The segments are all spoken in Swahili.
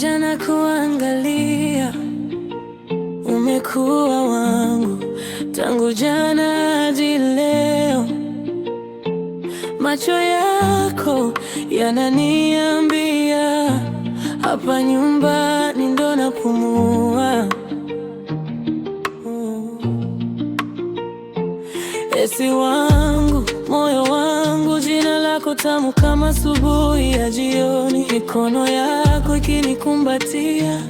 Nakuja na kuangalia, umekuwa wangu tangu jana hadi leo. Macho yako yananiambia hapa nyumbani ndo napumua. Esi wangu, moyo wangu, jina lako tamu kama asubuhi ya jioni. Mikono yako ikinikumbatia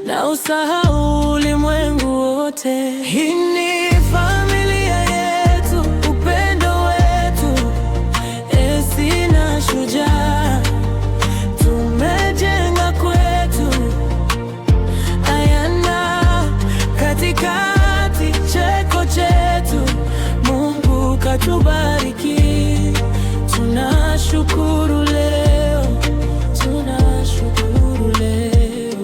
na usahau ulimwengu wote. Hii ni familia yetu, upendo wetu, Esi na Shujaa. Tumejenga kwetu Ayana, katikati cheko chetu. Mungu katubariki, tunashukuru leo, tunashukuru leo.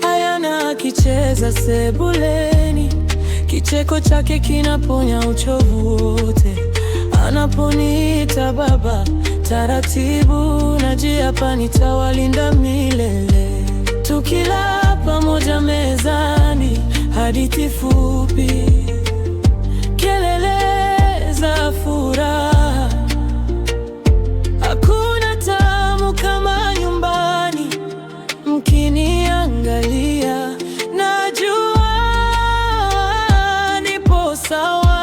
Ayana akicheza sebuleni, kicheko chake kinaponya uchovu wote. Anaponiita baba, taratibu najiapa nitawalinda milele. Tukila pamoja mezani, hadithi fupi, kelele za furaha. Hakuna tamu kama nyumbani, mkiniangalia najua nipo sawa.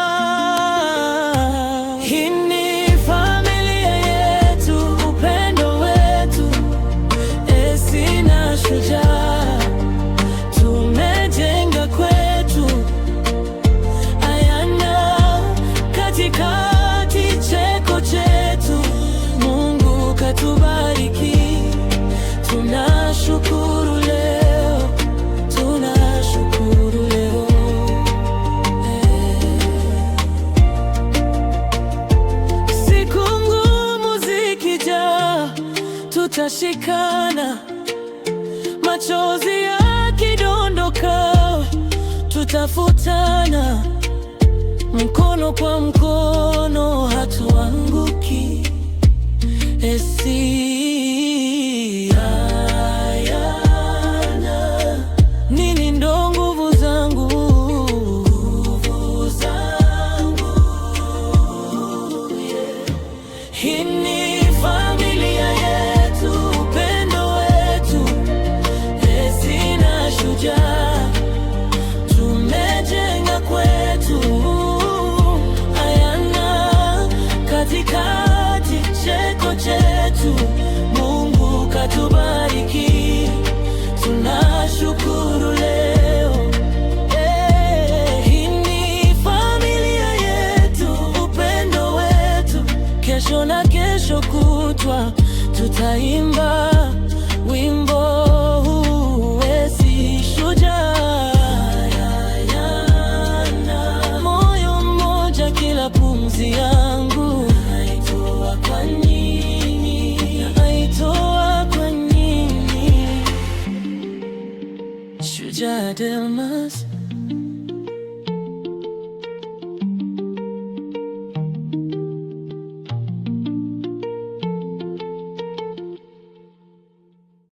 Hii ni familia yetu, upendo wetu, Esi na Shujaa. Tumejenga kwetu Ayana, katikati cheko chetu. Mungu katubariki, tunashukuru leo, tunashukuru leo. Siku ngumu zikija, tutashikana. Machozi yakidondoka, tutafutana. Mkono kwa mkono, hatuanguki. Esi Ayana, nini ndo nguvu zangu, nguvu zangu, yeah. Hii ni familia yetu, upendo wetu, Esi na Shujaa. Tumejenga kwetu Ayana, katikati cheko chetu. Mungu katubariki, tunashukuru leo. Hii ni familia yetu, upendo wetu, kesho na kesho kutwa tutaimba wimbo huu, Esi Shujaa. Ayana, moyo mmoja, kila pumzi yangu naitoa kwa nyinyi, naitoa kwa nyinyi. Shujaa Delmas.